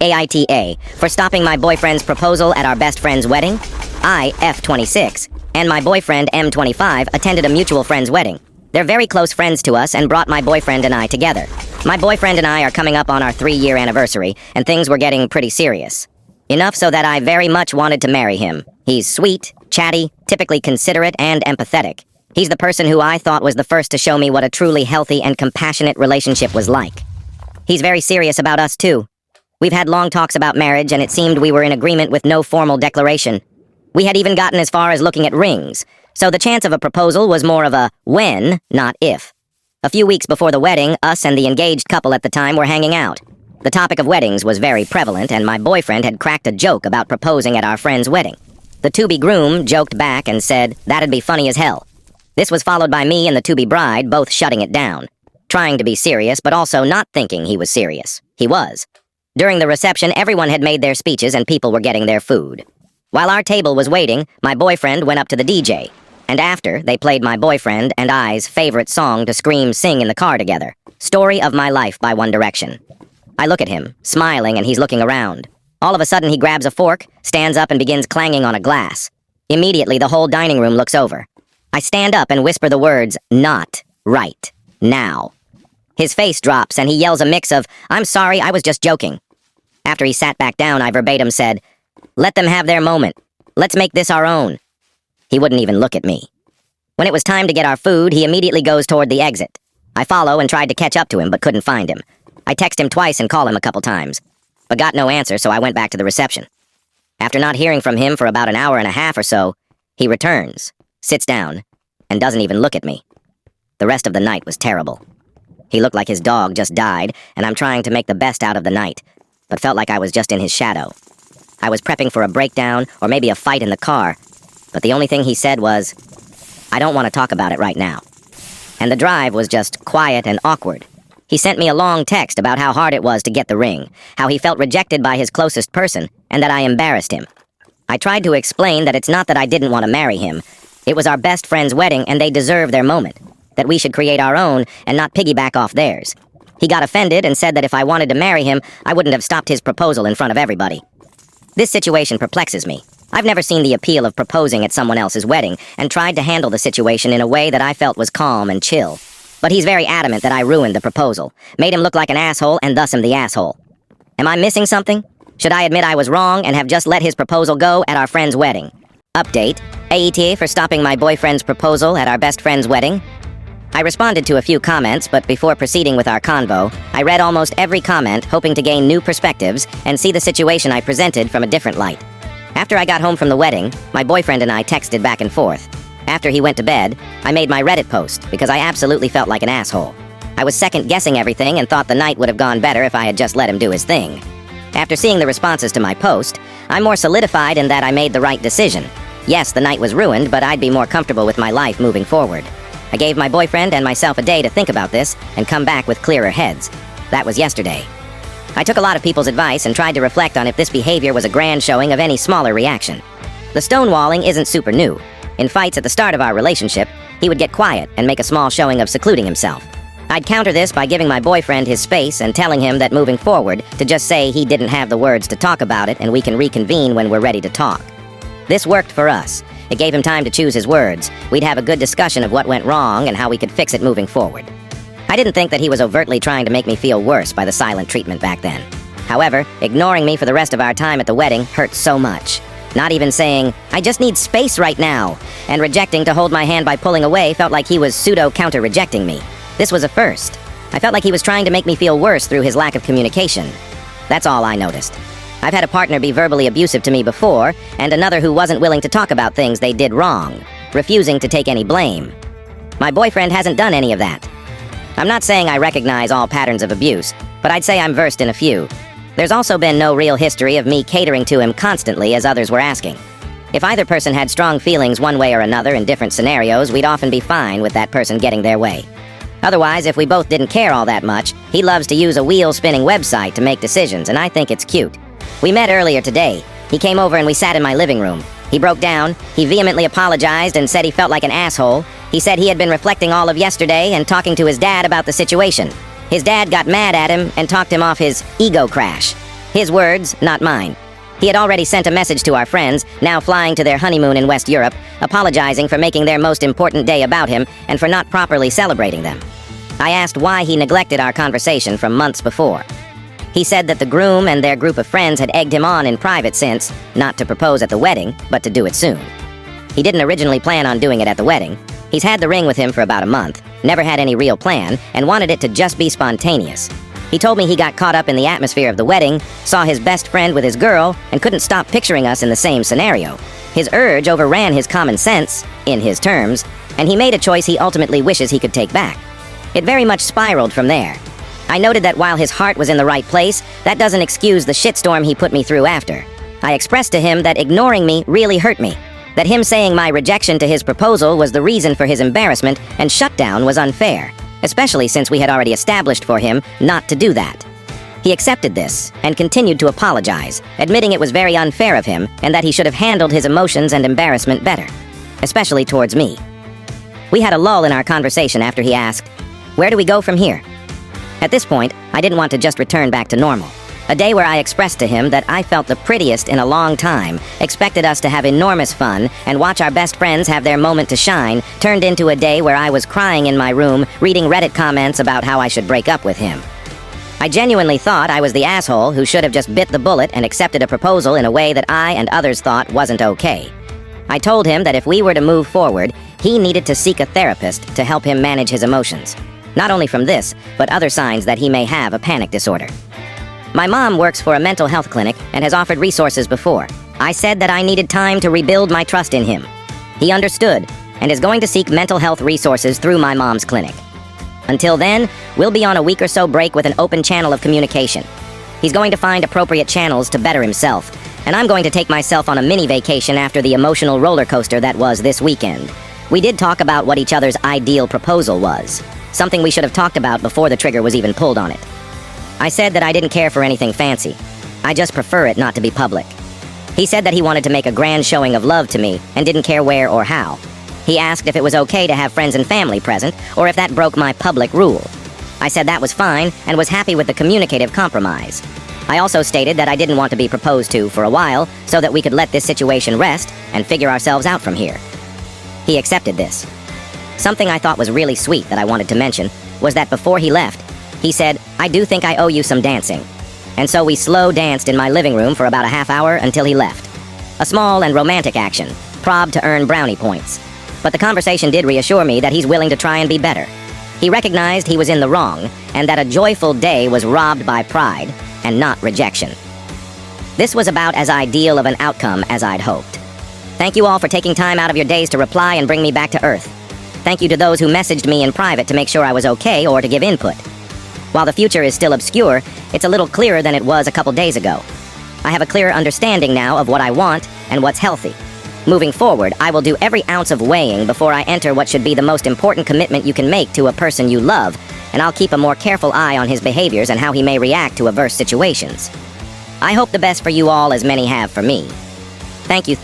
AITA, for stopping my boyfriend's proposal at our best friend's wedding. I, F26, and my boyfriend, M25, attended a mutual friend's wedding. They're very close friends to us and brought my boyfriend and I together. My boyfriend and I are coming up on our 3-year anniversary, and things were getting pretty serious. Enough so that I very much wanted to marry him. He's sweet, chatty, typically considerate, and empathetic. He's the person who I thought was the first to show me what a truly healthy and compassionate relationship was like. He's very serious about us, too. We've had long talks about marriage, and it seemed we were in agreement with no formal declaration. We had even gotten as far as looking at rings, so the chance of a proposal was more of a when, not if. A few weeks before the wedding, us and the engaged couple at the time were hanging out. The topic of weddings was very prevalent, and my boyfriend had cracked a joke about proposing at our friend's wedding. The to-be groom joked back and said, "That'd be funny as hell." This was followed by me and the to-be bride both shutting it down, trying to be serious, but also not thinking he was serious. He was. During the reception, everyone had made their speeches and people were getting their food. While our table was waiting, my boyfriend went up to the DJ, and after, they played my boyfriend and I's favorite song to sing in the car together, Story of My Life by One Direction. I look at him, smiling, and he's looking around. All of a sudden, he grabs a fork, stands up, and begins clanging on a glass. Immediately, the whole dining room looks over. I stand up and whisper the words, "Not right now." His face drops, and he yells a mix of, "I'm sorry, I was just joking." After he sat back down, I verbatim said, "Let them have their moment. Let's make this our own." He wouldn't even look at me. When it was time to get our food, he immediately goes toward the exit. I follow and tried to catch up to him, but couldn't find him. I text him twice and call him a couple times, but got no answer, so I went back to the reception. After not hearing from him for about an hour and a half or so, he returns, sits down, and doesn't even look at me. The rest of the night was terrible. He looked like his dog just died, and I'm trying to make the best out of the night, but felt like I was just in his shadow. I was prepping for a breakdown or maybe a fight in the car, but the only thing he said was, "I don't want to talk about it right now." And the drive was just quiet and awkward. He sent me a long text about how hard it was to get the ring, how he felt rejected by his closest person, and that I embarrassed him. I tried to explain that it's not that I didn't want to marry him. It was our best friend's wedding, and they deserve their moment, that we should create our own and not piggyback off theirs. He got offended and said that if I wanted to marry him, I wouldn't have stopped his proposal in front of everybody. This situation perplexes me. I've never seen the appeal of proposing at someone else's wedding, and tried to handle the situation in a way that I felt was calm and chill. But he's very adamant that I ruined the proposal, made him look like an asshole, and thus am the asshole. Am I missing something? Should I admit I was wrong and have just let his proposal go at our friend's wedding? Update: AITA for stopping my boyfriend's proposal at our best friend's wedding. I responded to a few comments, but before proceeding with our convo, I read almost every comment, hoping to gain new perspectives and see the situation I presented from a different light. After I got home from the wedding, my boyfriend and I texted back and forth. After he went to bed, I made my Reddit post because I absolutely felt like an asshole. I was second-guessing everything and thought the night would have gone better if I had just let him do his thing. After seeing the responses to my post, I'm more solidified in that I made the right decision. Yes, the night was ruined, but I'd be more comfortable with my life moving forward. I gave my boyfriend and myself a day to think about this and come back with clearer heads. That was yesterday. I took a lot of people's advice and tried to reflect on if this behavior was a grand showing of any smaller reaction. The stonewalling isn't super new. In fights at the start of our relationship, he would get quiet and make a small showing of secluding himself. I'd counter this by giving my boyfriend his space and telling him that moving forward, to just say he didn't have the words to talk about it and we can reconvene when we're ready to talk. This worked for us. It gave him time to choose his words. We'd have a good discussion of what went wrong and how we could fix it moving forward. I didn't think that he was overtly trying to make me feel worse by the silent treatment back then. However, ignoring me for the rest of our time at the wedding hurt so much. Not even saying, "I just need space right now," and rejecting to hold my hand by pulling away felt like he was pseudo-counter-rejecting me. This was a first. I felt like he was trying to make me feel worse through his lack of communication. That's all I noticed. I've had a partner be verbally abusive to me before, and another who wasn't willing to talk about things they did wrong, refusing to take any blame. My boyfriend hasn't done any of that. I'm not saying I recognize all patterns of abuse, but I'd say I'm versed in a few. There's also been no real history of me catering to him constantly as others were asking. If either person had strong feelings one way or another in different scenarios, we'd often be fine with that person getting their way. Otherwise, if we both didn't care all that much, he loves to use a wheel-spinning website to make decisions, and I think it's cute. We met earlier today. He came over and we sat in my living room. He broke down, he vehemently apologized and said he felt like an asshole. He said he had been reflecting all of yesterday and talking to his dad about the situation. His dad got mad at him and talked him off his ego crash. His words, not mine. He had already sent a message to our friends, now flying to their honeymoon in West Europe, apologizing for making their most important day about him and for not properly celebrating them. I asked why he neglected our conversation from months before. He said that the groom and their group of friends had egged him on in private since, not to propose at the wedding, but to do it soon. He didn't originally plan on doing it at the wedding. He's had the ring with him for about a month, never had any real plan, and wanted it to just be spontaneous. He told me he got caught up in the atmosphere of the wedding, saw his best friend with his girl, and couldn't stop picturing us in the same scenario. His urge overran his common sense, in his terms, and he made a choice he ultimately wishes he could take back. It very much spiraled from there. I noted that while his heart was in the right place, that doesn't excuse the shitstorm he put me through after. I expressed to him that ignoring me really hurt me, that him saying my rejection to his proposal was the reason for his embarrassment and shutdown was unfair, especially since we had already established for him not to do that. He accepted this and continued to apologize, admitting it was very unfair of him and that he should have handled his emotions and embarrassment better, especially towards me. We had a lull in our conversation after he asked, "Where do we go from here?" At this point, I didn't want to just return back to normal. A day where I expressed to him that I felt the prettiest in a long time, expected us to have enormous fun, and watch our best friends have their moment to shine, turned into a day where I was crying in my room, reading Reddit comments about how I should break up with him. I genuinely thought I was the asshole who should have just bit the bullet and accepted a proposal in a way that I and others thought wasn't okay. I told him that if we were to move forward, he needed to seek a therapist to help him manage his emotions. Not only from this, but other signs that he may have a panic disorder. My mom works for a mental health clinic and has offered resources before. I said that I needed time to rebuild my trust in him. He understood and is going to seek mental health resources through my mom's clinic. Until then, we'll be on a week or so break with an open channel of communication. He's going to find appropriate channels to better himself, and I'm going to take myself on a mini vacation after the emotional roller coaster that was this weekend. We did talk about what each other's ideal proposal was, something we should have talked about before the trigger was even pulled on it. I said that I didn't care for anything fancy. I just prefer it not to be public. He said that he wanted to make a grand showing of love to me and didn't care where or how. He asked if it was okay to have friends and family present or if that broke my public rule. I said that was fine and was happy with the communicative compromise. I also stated that I didn't want to be proposed to for a while so that we could let this situation rest and figure ourselves out from here. He accepted this. Something I thought was really sweet that I wanted to mention was that before he left, he said, "I do think I owe you some dancing." And so we slow danced in my living room for about a half hour until he left. A small and romantic action, prob to earn brownie points. But the conversation did reassure me that he's willing to try and be better. He recognized he was in the wrong and that a joyful day was robbed by pride and not rejection. This was about as ideal of an outcome as I'd hoped. Thank you all for taking time out of your days to reply and bring me back to earth. Thank you to those who messaged me in private to make sure I was okay or to give input. While the future is still obscure, it's a little clearer than it was a couple days ago. I have a clearer understanding now of what I want and what's healthy. Moving forward, I will do every ounce of weighing before I enter what should be the most important commitment you can make to a person you love, and I'll keep a more careful eye on his behaviors and how he may react to adverse situations. I hope the best for you all as many have for me. Thank you.